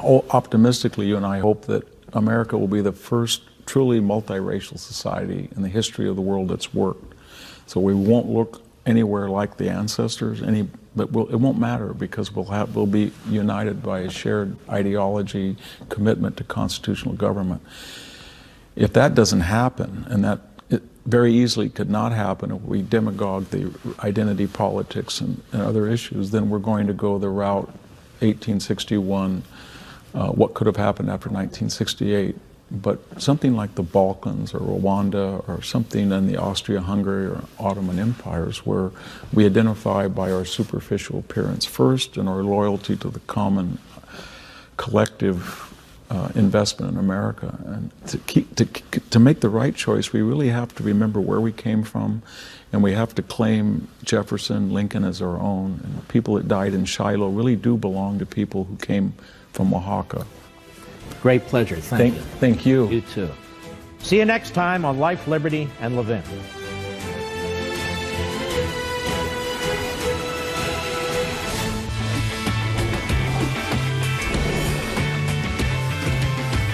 optimistically, you and I hope that America will be the first truly multiracial society in the history of the world that's worked. So we won't look anywhere like the ancestors, but it won't matter because we'll be united by a shared ideology, commitment to constitutional government. If that doesn't happen, and that it very easily could not happen if we demagogue the identity politics and other issues, then we're going to go the route 1861, what could have happened after 1968. But something like the Balkans or Rwanda or something in the Austria-Hungary or Ottoman empires where we identify by our superficial appearance first and our loyalty to the common collective investment in America. And to make the right choice, we really have to remember where we came from, and we have to claim Jefferson, Lincoln as our own. And the people that died in Shiloh really do belong to people who came from Oaxaca. Great pleasure. Thank you. Thank you. You too. See you next time on Life, Liberty, and Levin.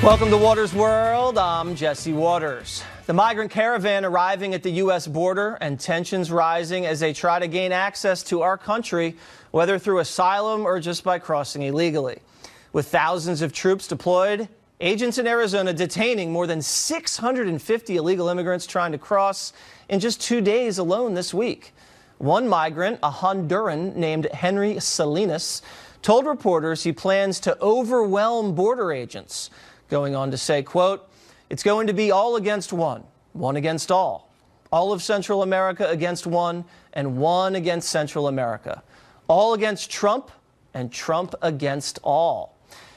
Welcome to Waters World. I'm Jesse Waters. The migrant caravan arriving at the U.S. border and tensions rising as they try to gain access to our country, whether through asylum or just by crossing illegally. With thousands of troops deployed, agents in Arizona detaining more than 650 illegal immigrants trying to cross in just 2 days alone this week. One migrant, a Honduran named Henry Salinas, told reporters he plans to overwhelm border agents, going on to say, quote, "It's going to be all against one, one against all of Central America against one, and one against Central America. All against Trump, and Trump against all."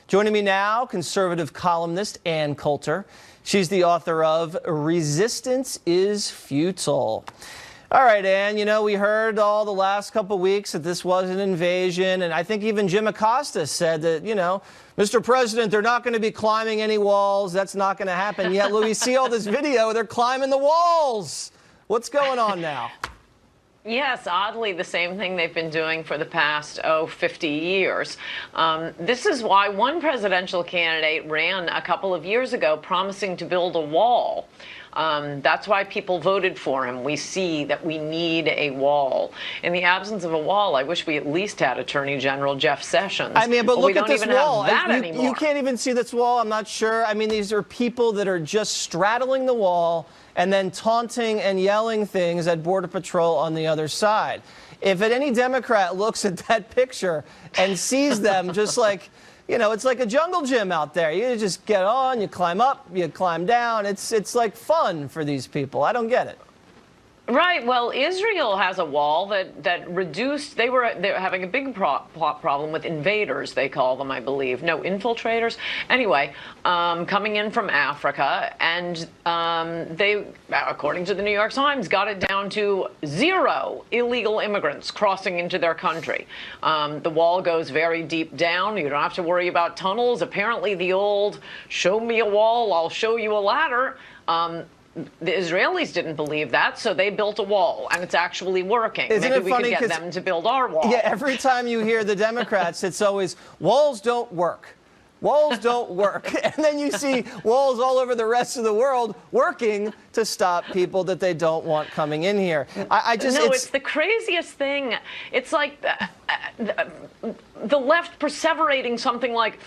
Joining me now, conservative columnist Ann Coulter. She's the author of Resistance is Futile. All right, Ann, you know, we heard all the last couple of weeks that this was an invasion, and I think even Jim Acosta said that, you know, Mr. President, they're not going to be climbing any walls. That's not going to happen. Yet, we see all this video. They're climbing the walls. What's going on now? Yes, oddly, the same thing they've been doing for the past, 50 years. This is why one presidential candidate ran a couple of years ago promising to build a wall. That's why people voted for him. We see that we need a wall. In the absence of a wall, I wish we at least had Attorney General Jeff Sessions. I mean, but look at this wall. You can't even see this wall. I'm not sure. I mean, these are people that are just straddling the wall and then taunting and yelling things at Border Patrol on the other side. If any Democrat looks at that picture and sees them just like, you know, it's like a jungle gym out there. You just get on, you climb up, you climb down. It's like fun for these people. I don't get it. Right. Well, Israel has a wall that reduced. They're having a big problem with invaders. They call them, I believe. No, infiltrators. Anyway, coming in from Africa, and they, according to the New York Times, got it down to 0 illegal immigrants crossing into their country. The wall goes very deep down. You don't have to worry about tunnels. Apparently, the old "show me a wall, I'll show you a ladder." The Israelis didn't believe that, so they built a wall, and it's actually working. Isn't Maybe it funny we could get them to build our wall. Yeah, every time you hear the Democrats, it's always, walls don't work. Walls don't work. And then you see walls all over the rest of the world working to stop people that they don't want coming in here. It's the craziest thing. It's like the left perseverating something like,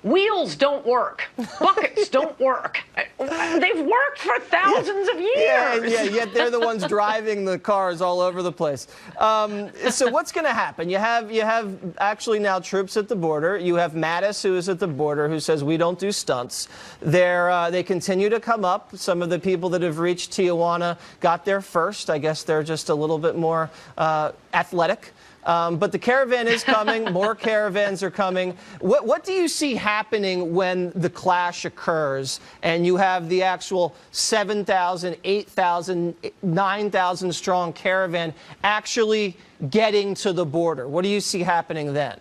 wheels don't work. Buckets don't work. They've worked for thousands of years. Yeah, yet they're the ones driving the cars all over the place. So what's going to happen? You have actually now troops at the border. You have Mattis, who is at the border, who says we don't do stunts. They continue to come up. Some of the people that have reached Tijuana got there first. I guess they're just a little bit more athletic. But the caravan is coming. More caravans are coming. What do you see happening when the clash occurs and you have the actual 7,000, 8,000, 9,000 strong caravan actually getting to the border? What do you see happening then?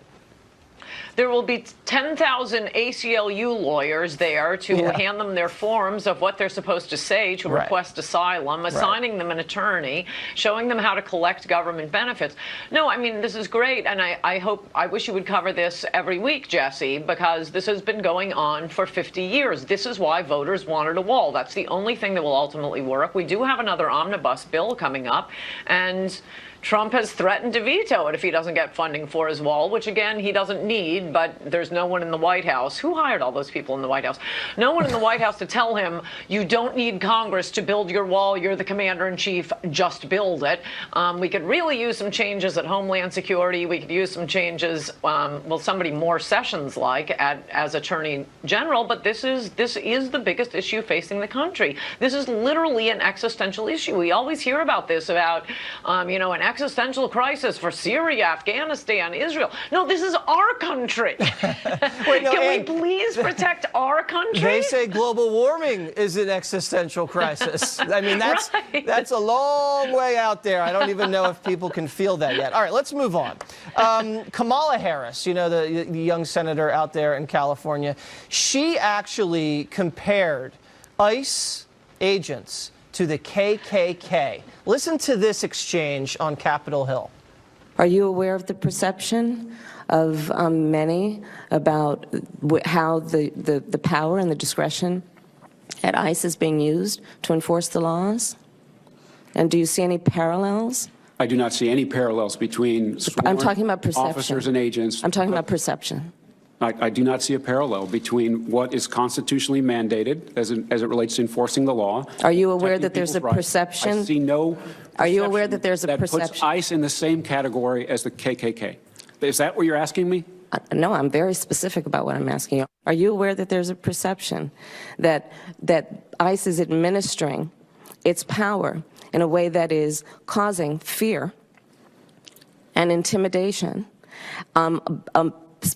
There will be 10,000 ACLU lawyers there to hand them their forms of what they're supposed to say to request asylum, assigning them an attorney, showing them how to collect government benefits. No, I mean, this is great, and I wish you would cover this every week, Jesse, because this has been going on for 50 years. This is why voters wanted a wall. That's the only thing that will ultimately work. We do have another omnibus bill coming up, and Trump has threatened to veto it if he doesn't get funding for his wall, which, again, he doesn't need, but there's no one in the White House. Who hired all those people in the White House? No one in the White House to tell him, you don't need Congress to build your wall. You're the commander-in-chief. Just build it. We could really use some changes at Homeland Security. We could use some changes, well, somebody more Sessions-like as Attorney General, but this is the biggest issue facing the country. This is literally an existential issue. We always hear about this, about, an existential crisis for Syria, Afghanistan, Israel. No, this is our country. Wait, no, Can we please protect our country? They say global warming is an existential crisis. I mean, that's a long way out there. I don't even know if people can feel that yet. All right, let's move on. Kamala Harris, the young senator out there in California, she actually compared ICE agents to the KKK. Listen to this exchange on Capitol Hill. Are you aware of the perception of many about how the power and the discretion at ICE is being used to enforce the laws? And do you see any parallels? I do not see any parallels between I'm talking about perception. Officers and agents. I'm talking about perception. I do not see a parallel between what is constitutionally mandated as it relates to enforcing the law. Are you aware that there's a perception? I see no. Are you aware that there's a that perception? puts ICE in the same category as the KKK? Is that what you're asking me? No, I'm very specific about what I'm asking you. Are you aware that there's a perception that ICE is administering its power in a way that is causing fear and intimidation,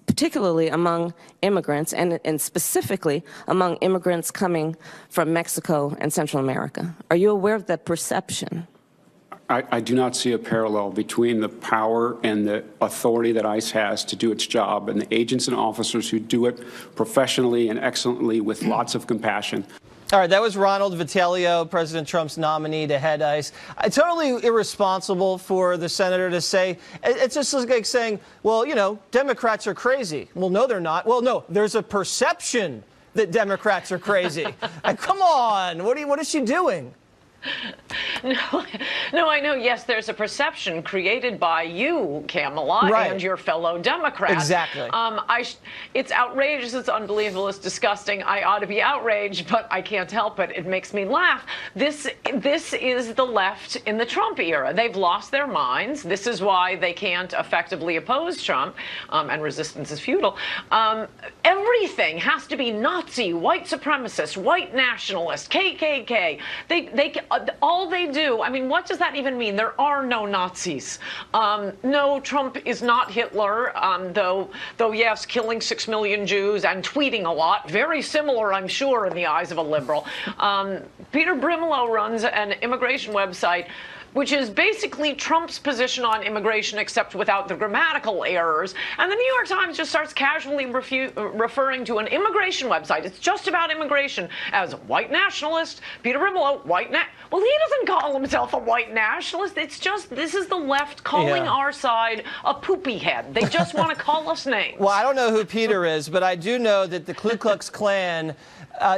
particularly among immigrants, and specifically among immigrants coming from Mexico and Central America? Are you aware of that perception? I do not see a parallel between the power and the authority that ICE has to do its job and the agents and officers who do it professionally and excellently with lots of compassion. All right, that was Ronald Vitiello, President Trump's nominee to head ICE. Totally irresponsible for the senator to say, it's just like saying, well, Democrats are crazy. Well, no, they're not. Well, no, there's a perception that Democrats are crazy. Come on, what is she doing? No, I know. Yes, there's a perception created by you, Kamala, and your fellow Democrats. Exactly. It's outrageous. It's unbelievable. It's disgusting. I ought to be outraged, but I can't help it. It makes me laugh. This is the left in the Trump era. They've lost their minds. This is why they can't effectively oppose Trump, and resistance is futile. Everything has to be Nazi, white supremacist, white nationalist, KKK. All they do, I mean, what does that even mean? There are no Nazis. No, Trump is not Hitler, though yes, killing 6 million Jews and tweeting a lot. Very similar, I'm sure, in the eyes of a liberal. Peter Brimelow runs an immigration website which is basically Trump's position on immigration, except without the grammatical errors. And the New York Times just starts casually referring to an immigration website. It's just about immigration as white nationalist. Peter Brimelow, well, he doesn't call himself a white nationalist. It's just, this is the left calling our side a poopy head. They just want to call us names. Well, I don't know who Peter is, but I do know that the Ku Klux Klan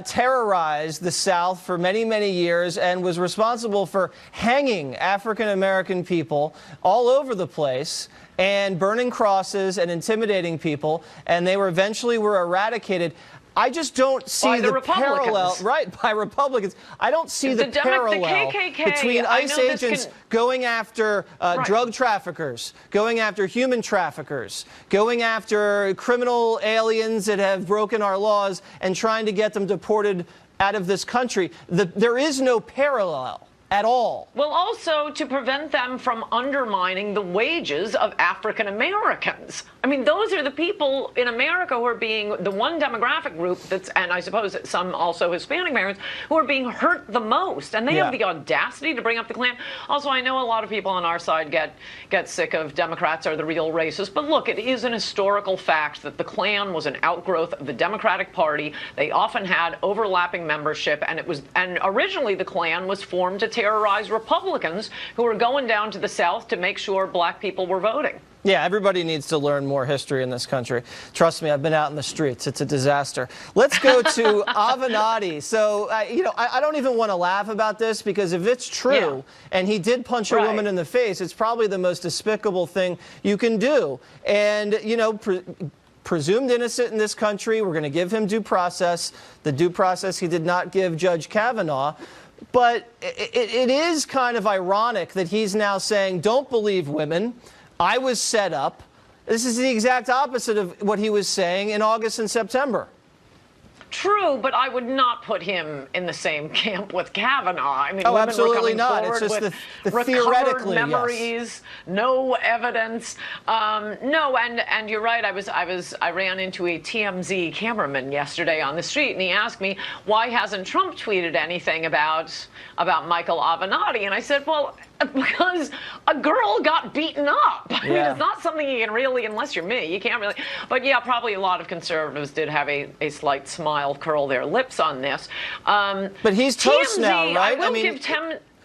terrorized the South for many, many years and was responsible for hanging African-American people all over the place and burning crosses and intimidating people, and they eventually were eradicated. I just don't see the parallel, by Republicans. I don't see the parallel between ICE agents going after drug traffickers, going after human traffickers, going after criminal aliens that have broken our laws and trying to get them deported out of this country. There is no parallel at all. Well, also to prevent them from undermining the wages of African Americans. I mean, those are the people in America who are being the one demographic group that's, and I suppose some also Hispanic Americans, who are being hurt the most. And they have the audacity to bring up the Klan. Also, I know a lot of people on our side get sick of Democrats are the real racists. But look, it is an historical fact that the Klan was an outgrowth of the Democratic Party. They often had overlapping membership, and originally the Klan was formed to terrorize Republicans who were going down to the South to make sure black people were voting. Yeah, everybody needs to learn more history in this country. Trust me, I've been out in the streets. It's a disaster. Let's go to Avenatti. So, I don't even want to laugh about this, because if it's true and he did punch a woman in the face, it's probably the most despicable thing you can do. And, presumed innocent in this country, we're going to give him due process. The due process he did not give Judge Kavanaugh. But it is kind of ironic that he's now saying, don't believe women. I was set up. This is the exact opposite of what he was saying in August and September. True, but I would not put him in the same camp with Kavanaugh. I mean, women absolutely were coming not. Forward It's just with the recovered theoretically, memories, no evidence. No, and you're right. I ran into a TMZ cameraman yesterday on the street, and he asked me, why hasn't Trump tweeted anything about Michael Avenatti? And I said, well, because a girl got beaten up. I mean, it's not something you can really, unless you're me, you can't really. But yeah, probably a lot of conservatives did have a slight smile curl their lips on this. But he's toast TMZ, now, right? I mean,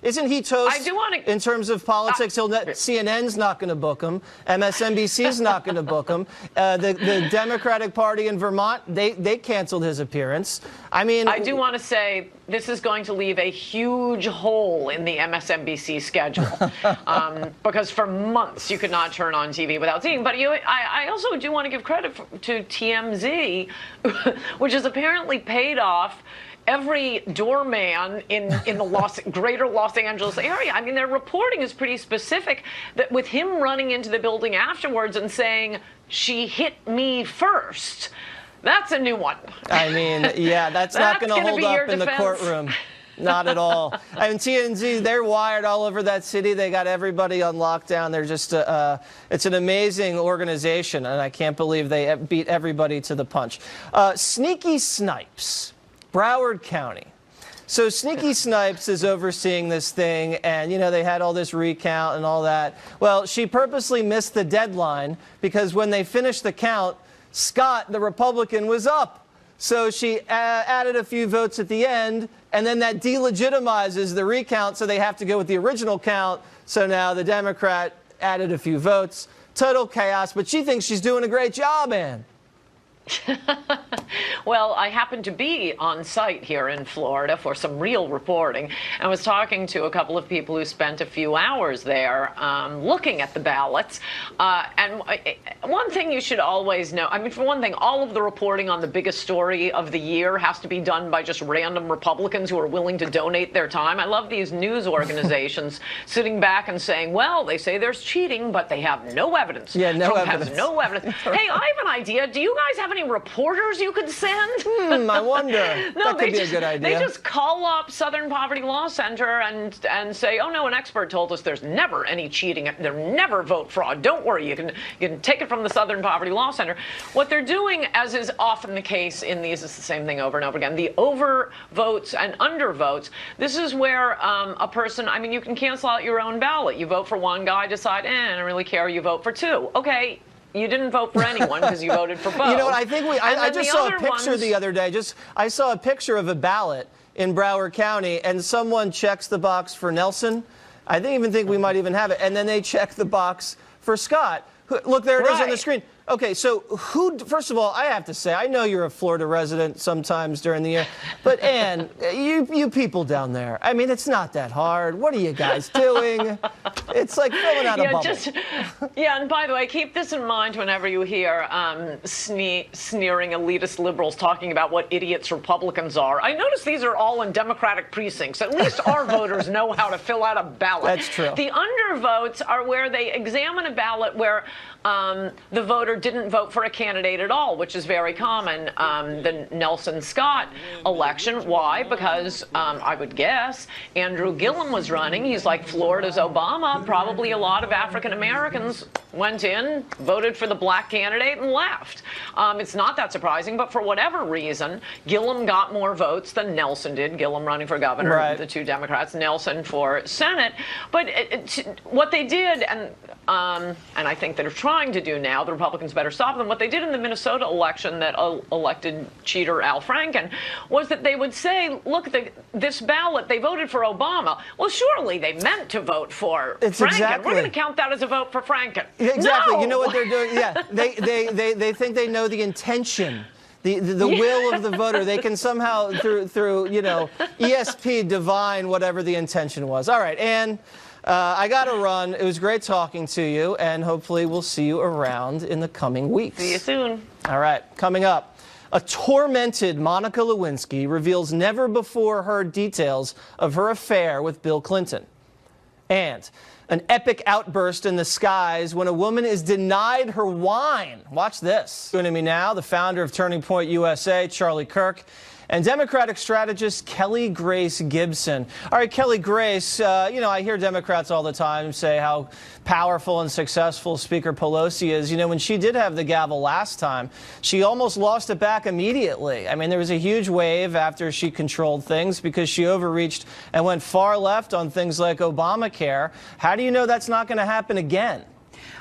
isn't he toast I do want to, in terms of politics? CNN's not going to book him. MSNBC's not going to book him. The Democratic Party in Vermont, they canceled his appearance. I mean, I do want to say this is going to leave a huge hole in the MSNBC schedule, because for months you could not turn on TV without seeing. But I also do want to give credit to TMZ, which has apparently paid off every doorman in the greater Los Angeles area. I mean, their reporting is pretty specific, that with him running into the building afterwards and saying, she hit me first. That's a new one. I mean, yeah, that's not going to hold up in the courtroom. Not at all. I mean, TMZ, they're wired all over that city. They got everybody on lockdown. They're just, it's an amazing organization, and I can't believe they beat everybody to the punch. Sneaky Snipes, Broward County. So Sneaky Snipes is overseeing this thing, and, they had all this recount and all that. Well, she purposely missed the deadline, because when they finished the count, Scott, the Republican, was up. So she added a few votes at the end, and then that delegitimizes the recount, so they have to go with the original count. So now the Democrat added a few votes. Total chaos, but she thinks she's doing a great job, Ann. Well, I happened to be on site here in Florida for some real reporting. I was talking to a couple of people who spent a few hours there looking at the ballots. And one thing you should always know, I mean, for one thing, all of the reporting on the biggest story of the year has to be done by just random Republicans who are willing to donate their time. I love these news organizations sitting back and saying, well, they say there's cheating, but they have no evidence. Yeah, no Trump evidence. has no evidence. Hey, I have an idea. Do you guys have any reporters you could send? I wonder. No, that could be a good idea. They just call up Southern Poverty Law Center and say, oh no, an expert told us there's never any cheating. There's never vote fraud. Don't worry, you can take it from the Southern Poverty Law Center. What they're doing, as is often the case in these, is the same thing over and over again. The overvotes and undervotes. This is where a person, I mean, you can cancel out your own ballot. You vote for one guy, decide, I don't really care. You vote for two. Okay. You didn't vote for anyone because you voted for both. You know what? I think I just saw a picture the other day. I saw a picture of a ballot in Broward County, and someone checks the box for Nelson. I even think we might even have it. And then they check the box for Scott. Look, there it is on the screen. Okay, so first of all, I have to say, I know you're a Florida resident sometimes during the year, but Ann, you people down there, I mean, it's not that hard. What are you guys doing? It's like filling out a bubble. And by the way, keep this in mind whenever you hear sneering elitist liberals talking about what idiots Republicans are. I notice these are all in Democratic precincts. At least our voters know how to fill out a ballot. That's true. The undervotes are where they examine a ballot where the voter voter didn't vote for a candidate at all, which is very common. The Nelson Scott election. Why? Because I would guess Andrew Gillum was running. He's like Florida's Obama. Probably a lot of African Americans went in, voted for the black candidate, and left. It's not that surprising, but for whatever reason, Gillum got more votes than Nelson did. Gillum running for governor, right. The two Democrats, Nelson for Senate. But what they did, and I think they're trying to do now, the Republicans better stop them, what they did in the Minnesota election that elected cheater Al Franken was that they would say, look, this ballot, they voted for Obama. Well, surely they meant to vote for Franken. Exactly. We're going to count that as a vote for Franken. Exactly. No! You know what they're doing? Yeah. They think they know the intention. The will of the voter. They can somehow, through ESP, divine whatever the intention was. All right, Ann, I got to run. It was great talking to you, and hopefully we'll see you around in the coming weeks. See you soon. All right, coming up, a tormented Monica Lewinsky reveals never-before-heard details of her affair with Bill Clinton. And an epic outburst in the skies when a woman is denied her wine. Watch this. Joining me now, the founder of Turning Point USA, Charlie Kirk, and Democratic strategist Kelly Grace Gibson. All right, Kelly Grace, I hear Democrats all the time say how powerful and successful Speaker Pelosi is. When she did have the gavel last time, she almost lost it back immediately. I mean, there was a huge wave after she controlled things because she overreached and went far left on things like Obamacare. How do you know that's not going to happen again?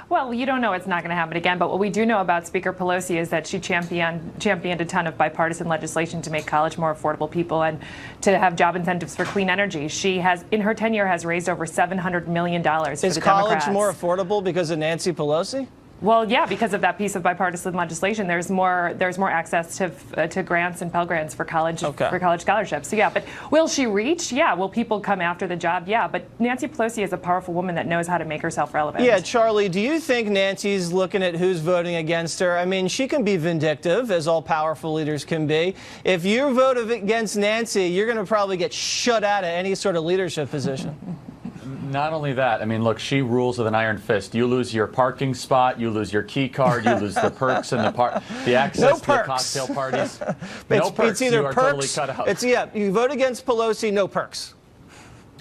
Well, you don't know it's not going to happen again, but what we do know about Speaker Pelosi is that she championed a ton of bipartisan legislation to make college more affordable people and to have job incentives for clean energy. She has, in her tenure, has raised over $700 million for the Democrats. Is college more affordable because of Nancy Pelosi? Well, yeah, because of that piece of bipartisan legislation, there's more access to grants and Pell Grants for college scholarships. So yeah, but will she reach? Yeah. Will people come after the job? Yeah. But Nancy Pelosi is a powerful woman that knows how to make herself relevant. Yeah, Charlie, do you think Nancy's looking at who's voting against her? I mean, she can be vindictive, as all powerful leaders can be. If you vote against Nancy, you're going to probably get shut out of any sort of leadership position. Not only that, I mean, look, she rules with an iron fist. You lose your parking spot, you lose your key card, you lose the perks and the access to the cocktail parties. No perks. It's either you are perks. Totally cut out. You vote against Pelosi, no perks.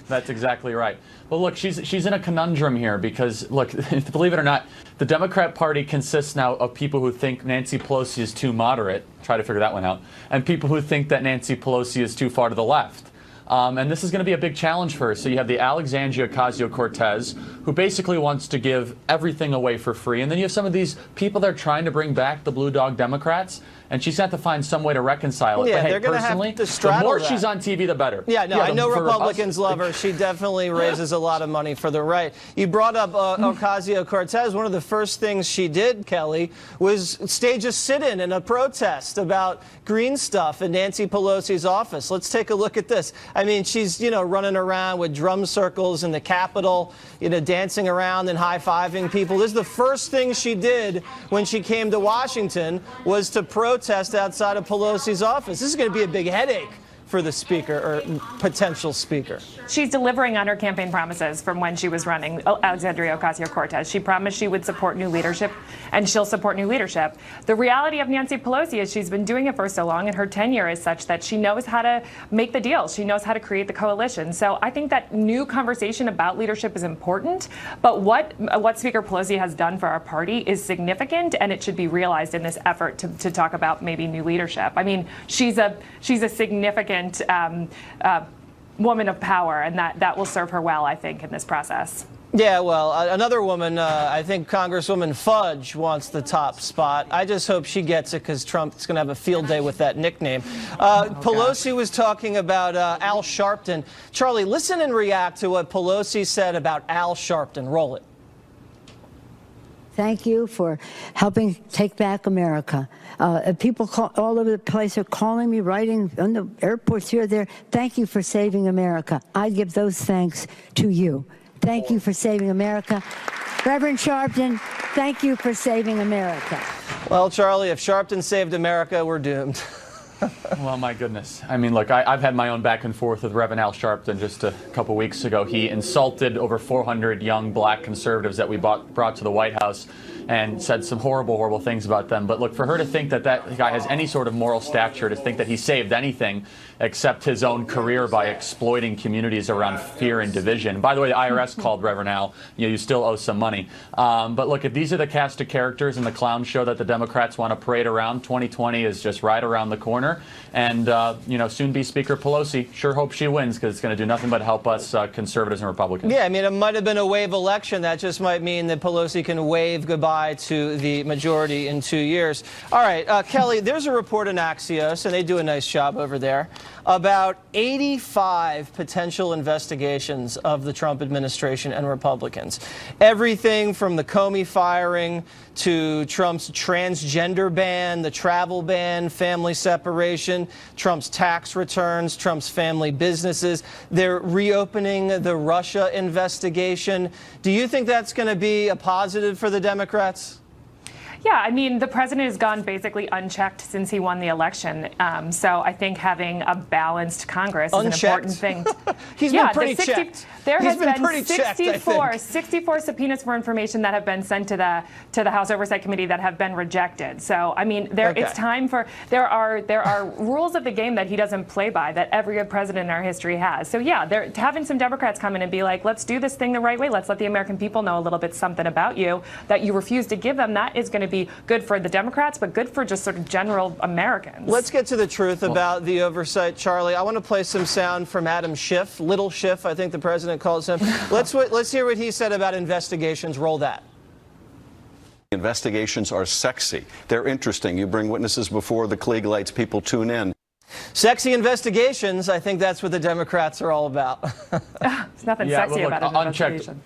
That's exactly right. Well, look, she's in a conundrum here because, look, believe it or not, the Democrat Party consists now of people who think Nancy Pelosi is too moderate, try to figure that one out, and people who think that Nancy Pelosi is too far to the left. And this is going to be a big challenge for her. So you have the Alexandria Ocasio-Cortez, who basically wants to give everything away for free. And then you have some of these people that are trying to bring back the Blue Dog Democrats. And she's got to find some way to reconcile it. Yeah, but hey, they're going to have to straddle the more that. she's on TV, the better. Yeah, no, I know Republicans love her. She definitely raises a lot of money for the right. You brought up Ocasio-Cortez. One of the first things she did, Kelly, was stage a sit-in and a protest about green stuff in Nancy Pelosi's office. Let's take a look at this. I mean, she's, running around with drum circles in the Capitol, dancing around and high-fiving people. This is the first thing she did when she came to Washington was to protest outside of Pelosi's office. This is going to be a big headache for the speaker or potential speaker. She's delivering on her campaign promises from when she was running Alexandria Ocasio-Cortez. She promised she would support new leadership, and she'll support new leadership. The reality of Nancy Pelosi is she's been doing it for so long, and her tenure is such that she knows how to make the deals. She knows how to create the coalition. So I think that new conversation about leadership is important, but what Speaker Pelosi has done for our party is significant, and it should be realized in this effort to talk about maybe new leadership. I mean, she's a significant woman of power, and that will serve her well, I think, in this process. Yeah, well, another woman, I think Congresswoman Fudge wants the top spot. I just hope she gets it because Trump's going to have a field day with that nickname. Pelosi was talking about Al Sharpton. Charlie, listen and react to what Pelosi said about Al Sharpton. Roll it. Thank you for helping take back America. People all over the place are calling me, writing on the airports here, there. Thank you for saving America. I give those thanks to you. Thank you for saving America. Reverend Sharpton, thank you for saving America. Well, Charlie, if Sharpton saved America, we're doomed. Well, my goodness. I mean, look, I've had my own back and forth with Reverend Al Sharpton just a couple weeks ago. He insulted over 400 young black conservatives that we brought to the White House. and said some horrible, horrible things about them. But look, for her to think that that guy has any sort of moral stature, to think that he saved anything except his own career by exploiting communities around fear and division. By the way, the IRS called Reverend Al. You still owe some money. But look, if these are the cast of characters in the clown show that the Democrats want to parade around, 2020 is just right around the corner. And, soon-be Speaker Pelosi, sure hope she wins, because it's going to do nothing but help us conservatives and Republicans. Yeah, I mean, it might have been a wave election. That just might mean that Pelosi can wave goodbye to the majority in 2 years. All right, Kelly, there's a report in Axios, and they do a nice job over there, about 85 potential investigations of the Trump administration and Republicans. Everything from the Comey firing to Trump's transgender ban, the travel ban, family separation, Trump's tax returns, Trump's family businesses. They're reopening the Russia investigation. Do you think that's going to be a positive for the Democrats? Yeah, I mean, the president has gone basically unchecked since he won the election. So I think having a balanced Congress is an important thing. He's been pretty checked. There has been pretty 64 subpoenas for information that have been sent to the House Oversight Committee that have been rejected. So I mean, it's time for there are rules of the game that he doesn't play by that every good president in our history has. So yeah, having some Democrats come in and be like, let's do this thing the right way. Let's let the American people know a little bit something about you that you refuse to give them. That is going to be good for the Democrats, but good for just sort of general Americans. Let's get to the truth about the oversight, Charlie. I want to play some sound from Adam Schiff, Little Schiff, I think the president calls him. Let's hear what he said about investigations. Roll that. Investigations are sexy. They're interesting. You bring witnesses before the Klieg lights, people tune in. Sexy investigations, I think that's what the Democrats are all about. There's nothing sexy about an investigation.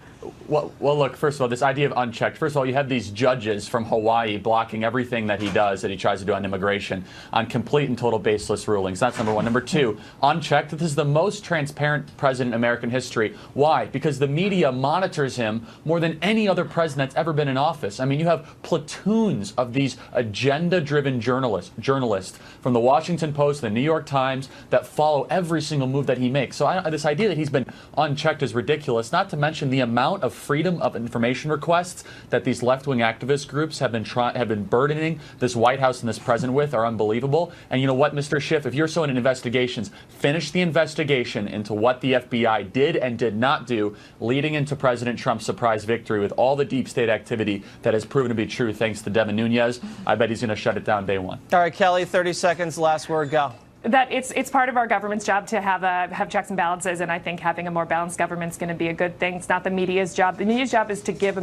Well, look, first of all, this idea of unchecked. First of all, you have these judges from Hawaii blocking everything that he does, that he tries to do on immigration, on complete and total baseless rulings. That's number one. Number two, unchecked. This is the most transparent president in American history. Why? Because the media monitors him more than any other president that's ever been in office. I mean, you have platoons of these agenda-driven journalists from the Washington Post, the New York Times, that follow every single move that he makes. So this idea that he's been unchecked is ridiculous, not to mention the amount of freedom of information requests that these left-wing activist groups have been burdening this White House and this president with are unbelievable. And you know what, Mr. Schiff, if you're so into investigations, finish the investigation into what the FBI did and did not do leading into President Trump's surprise victory with all the deep state activity that has proven to be true thanks to Devin Nunes. I bet he's going to shut it down day one. All right, Kelly, 30 seconds, last word, go. That it's part of our government's job to have checks and balances, and I think having a more balanced government is going to be a good thing. It's not the media's job. The media's job is to give the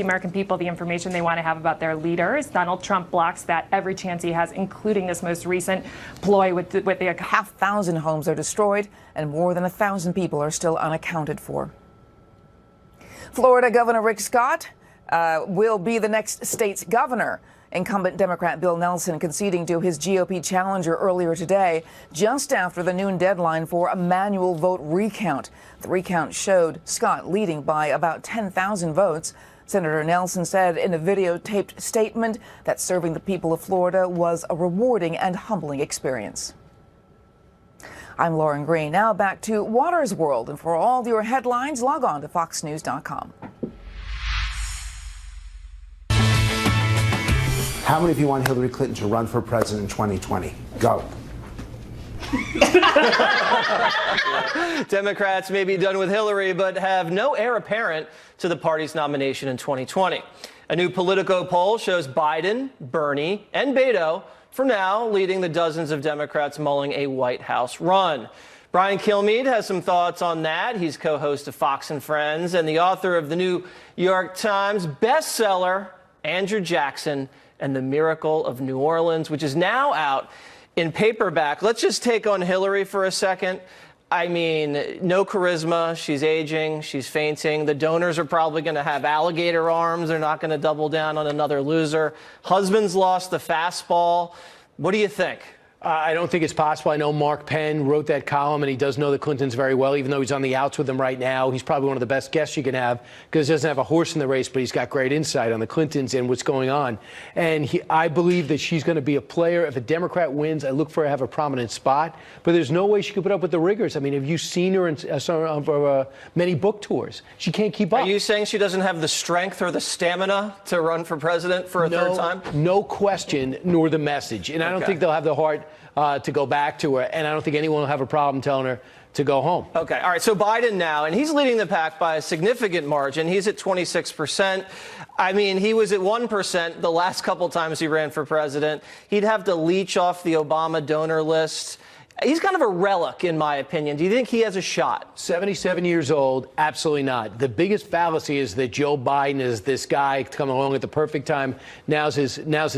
American people the information they want to have about their leaders. Donald Trump blocks that every chance he has, including this most recent ploy with the 5,000 homes are destroyed, and more than 1,000 people are still unaccounted for. Florida Governor Rick Scott will be the next state's governor. Incumbent Democrat Bill Nelson conceding to his GOP challenger earlier today, just after the noon deadline for a manual vote recount. The recount showed Scott leading by about 10,000 votes. Senator Nelson said in a videotaped statement that serving the people of Florida was a rewarding and humbling experience. I'm Lauren Green. Now back to Water's World. And for all your headlines, log on to foxnews.com. How many of you want Hillary Clinton to run for president in 2020? Go. Democrats may be done with Hillary, but have no heir apparent to the party's nomination in 2020. A new Politico poll shows Biden, Bernie, and Beto, for now, leading the dozens of Democrats mulling a White House run. Brian Kilmeade has some thoughts on that. He's co-host of Fox and Friends and the author of the New York Times bestseller, Andrew Jackson and the Miracle of New Orleans, which is now out in paperback. Let's just take on Hillary for a second. I mean, no charisma. She's aging. She's fainting. The donors are probably going to have alligator arms. They're not going to double down on another loser. Husband's lost the fastball. What do you think? I don't think it's possible. I know Mark Penn wrote that column, and he does know the Clintons very well, even though he's on the outs with them right now. He's probably one of the best guests you can have because he doesn't have a horse in the race, but he's got great insight on the Clintons and what's going on. And I believe that she's going to be a player. If a Democrat wins, I look for her to have a prominent spot. But there's no way she could put up with the rigors. I mean, have you seen her in many book tours? She can't keep up. Are you saying she doesn't have the strength or the stamina to run for president for a third time? No question, nor the message. And I don't think they'll have the heart to go back to her, and I don't think anyone will have a problem telling her to go home. Okay, all right, so Biden now, and he's leading the pack by a significant margin. He's at 26%. I mean, he was at 1% the last couple times he ran for president. He'd have to leech off the Obama donor list. He's kind of a relic, in my opinion. Do you think he has a shot? 77 years old, absolutely not. The biggest fallacy is that Joe Biden is this guy coming along at the perfect time. Now's his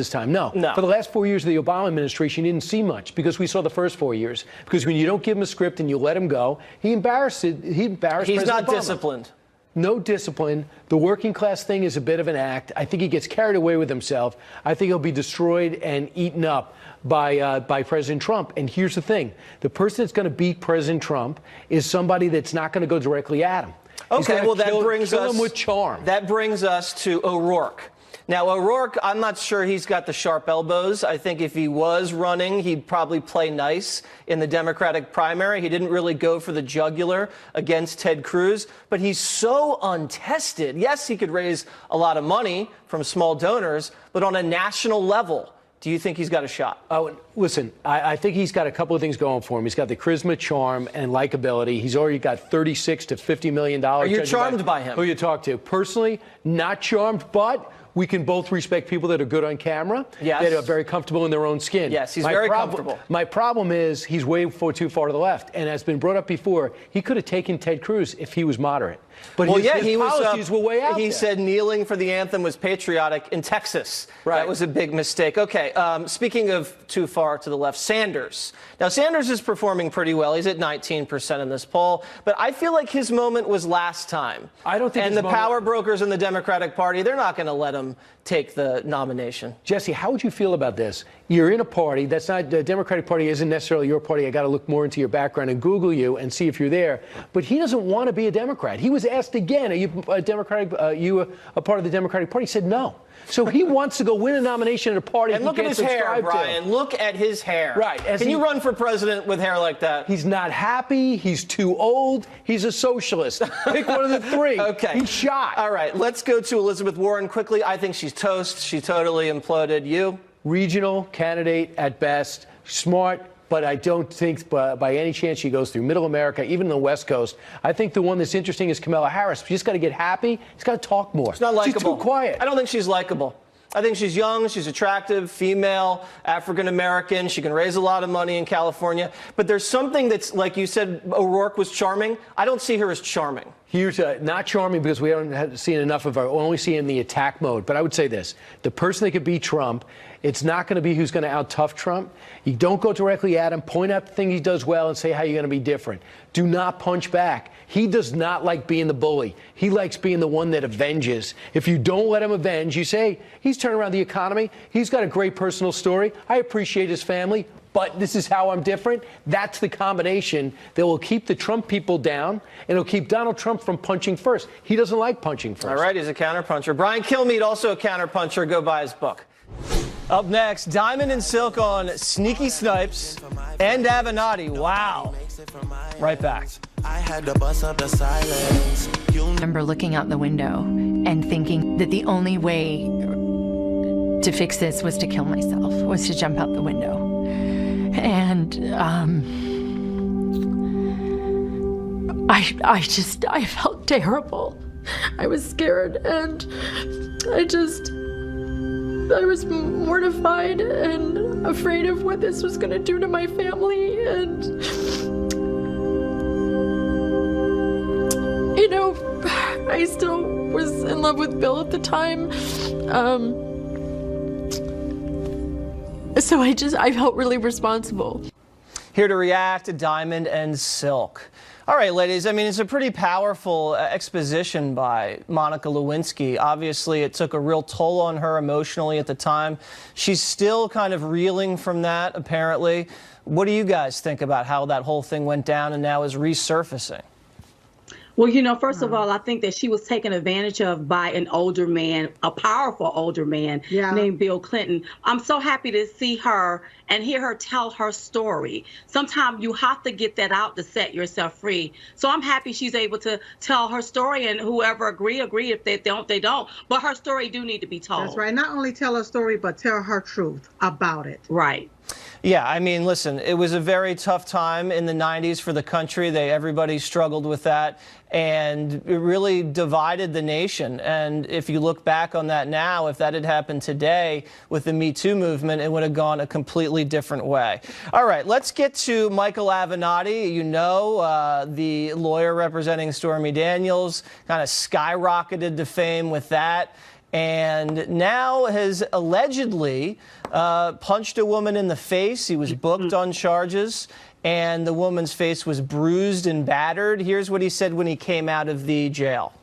time. No. For the last 4 years of the Obama administration, you didn't see much because we saw the first 4 years. Because when you don't give him a script and you let him go, he embarrassed He's President not Obama. disciplined. No discipline. The working class thing is a bit of an act. I think he gets carried away with himself. I think he'll be destroyed and eaten up by President Trump. And here's the thing. The person that's going to beat President Trump is somebody that's not going to go directly at him. Okay, well, that brings kill him with charm. That brings us to O'Rourke. Now, O'Rourke, I'm not sure he's got the sharp elbows. I think if he was running, he'd probably play nice in the Democratic primary. He didn't really go for the jugular against Ted Cruz, but he's so untested. Yes, he could raise a lot of money from small donors, but on a national level, do you think he's got a shot? Oh, listen, I think he's got a couple of things going for him. He's got the charisma, charm, and likability. He's already got $36 to $50 million. Are you charmed by him? Who you talk to? Personally, not charmed, but we can both respect people that are good on camera, that are very comfortable in their own skin. Yes, he's very comfortable. My problem is he's way too far to the left. And as been brought up before, he could have taken Ted Cruz if he was moderate. But his policies were way out there. He said kneeling for the anthem was patriotic in Texas. Right. That was a big mistake. Okay, speaking of too far to the left, Sanders. Now, Sanders is performing pretty well. He's at 19% in this poll. But I feel like his moment was last time. I don't think And the power brokers in the Democratic Party, they're not going to let him take the nomination. Jesse, how would you feel about this? You're in a party that's not the Democratic Party isn't necessarily your party. I got to look more into your background and Google you and see if you're there. But he doesn't want to be a Democrat. He was asked again, are you a Democratic? You a part of the Democratic Party? He said no. So he wants to go win a nomination at a party. And look at his hair, Brian. Look at his hair. Right. Can you run for president with hair like that? He's not happy. He's too old. He's a socialist. Pick one of the three. Okay. He's shot. All right. Let's go to Elizabeth Warren quickly. I think she's toast. She totally imploded. You? Regional candidate at best. Smart. But I don't think by any chance she goes through Middle America, even the West Coast. I think the one that's interesting is Kamala Harris. She's got to get happy. She's got to talk more. She's not likable. She's too quiet. I don't think she's likable. I think she's young, she's attractive, female, African-American. She can raise a lot of money in California. But there's something that's, like you said, O'Rourke was charming. I don't see her as charming. Here's not charming because we haven't seen enough of her. We only see in the attack mode. But I would say this. The person that could beat Trump, it's not going to be who's going to out-tough Trump. You don't go directly at him. Point out the thing he does well and say how you're going to be different. Do not punch back. He does not like being the bully. He likes being the one that avenges. If you don't let him avenge, you say, he's turning around the economy. He's got a great personal story. I appreciate his family, but this is how I'm different. That's the combination that will keep the Trump people down, and it'll keep Donald Trump from punching first. He doesn't like punching first. All right, he's a counterpuncher. Brian Kilmeade, also a counterpuncher. Go buy his book. Up next, Diamond and Silk on Sneaky Snipes and Avenatti. Wow. Right back. I had to bust up the silence. I remember looking out the window and thinking that the only way to fix this was to kill myself, was to jump out the window. And I felt terrible. I was scared, and I was mortified and afraid of what this was going to do to my family. And, you know, I still was in love with Bill at the time. So I felt really responsible. Here to react to Diamond and Silk. All right, ladies, I mean, it's a pretty powerful exposition by Monica Lewinsky. Obviously, it took a real toll on her emotionally at the time. She's still kind of reeling from that, apparently. What do you guys think about how that whole thing went down and now is resurfacing? Well, you know, first of all, I think that she was taken advantage of by an older man, a powerful older man named Bill Clinton. I'm so happy to see her and hear her tell her story. Sometimes you have to get that out to set yourself free. So I'm happy she's able to tell her story, and whoever agree. If they don't, they don't. But her story do need to be told. That's right. Not only tell her story, but tell her truth about it. Right. Yeah, I mean, listen, it was a very tough time in the 90s for the country. Everybody struggled with that, and it really divided the nation. And if you look back on that now, if that had happened today with the Me Too movement, it would have gone a completely different way. All right, let's get to Michael Avenatti. You know, the lawyer representing Stormy Daniels kind of skyrocketed to fame with that, and now has allegedly punched a woman in the face. He was booked on charges, and the woman's face was bruised and battered. Here's what he said when he came out of the jail.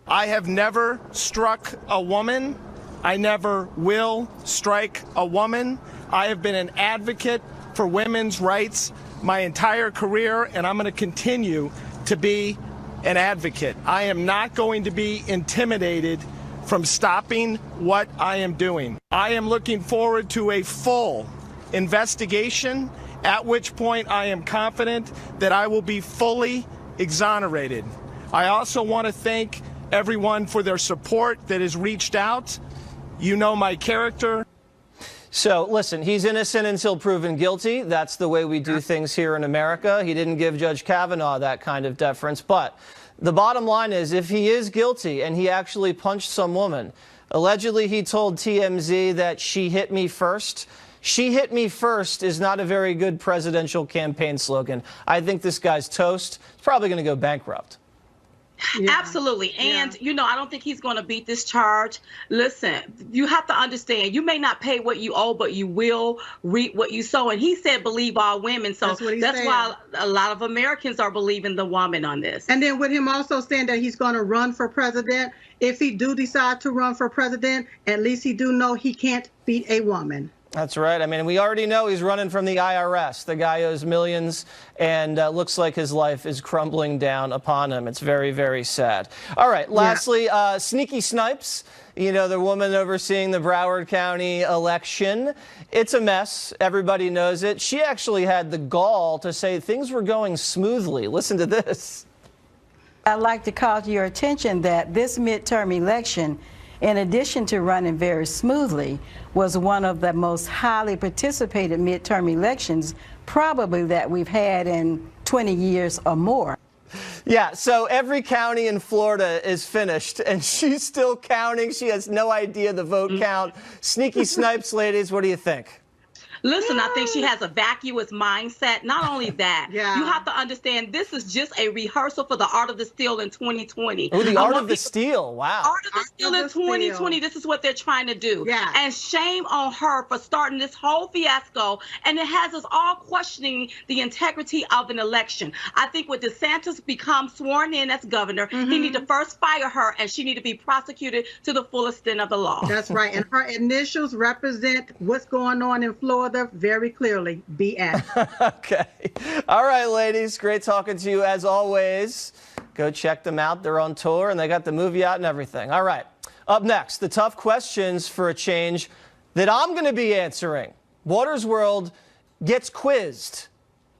I have never struck a woman. I never will strike a woman. I have been an advocate for women's rights my entire career, and I'm going to continue to be an advocate. I am not going to be intimidated from stopping what I am doing. I am looking forward to a full investigation, at which point I am confident that I will be fully exonerated. I also want to thank everyone for their support that has reached out. You know my character. So, listen, he's innocent until proven guilty. That's the way we do things here in America. He didn't give Judge Kavanaugh that kind of deference. But the bottom line is, if he is guilty and he actually punched some woman, allegedly he told TMZ that she hit me first. She hit me first is not a very good presidential campaign slogan. I think this guy's toast. He's probably going to go bankrupt. Absolutely. And, you know, I don't think he's going to beat this charge. Listen, you have to understand, you may not pay what you owe, but you will reap what you sow. And he said, believe all women. So that's why a lot of Americans are believing the woman on this. And then with him also saying that he's going to run for president, if he do decide to run for president, at least he do know he can't beat a woman. That's right. I mean, we already know he's running from the IRS. The guy owes millions, and looks like his life is crumbling down upon him. It's very, very sad. All right. Lastly, Sneaky Snipes, you know, the woman overseeing the Broward County election. It's a mess. Everybody knows it. She actually had the gall to say things were going smoothly. Listen to this. I'd like to call to your attention that this midterm election, in addition to running very smoothly, was one of the most highly participated midterm elections probably that we've had in 20 years or more. Yeah, so every county in Florida is finished, and she's still counting. She has no idea the vote count. Sneaky Snipes, ladies, what do you think? Listen, I think she has a vacuous mindset. Not only that, you have to understand this is just a rehearsal for the Art of the Steal in 2020. Oh, the Art of the Steal. Wow. Art of the Steal in 2020. This is what they're trying to do. Yeah. And shame on her for starting this whole fiasco. And it has us all questioning the integrity of an election. I think when DeSantis becomes sworn in as governor, he need to first fire her, and she need to be prosecuted to the full extent of the law. That's right. And her initials represent what's going on in Florida very clearly. BS. Okay. All right, ladies. Great talking to you as always. Go check them out. They're on tour, and they got the movie out and everything. All right. Up next, the tough questions for a change that I'm going to be answering. Waters World gets quizzed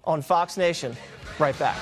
on Fox Nation. Right back.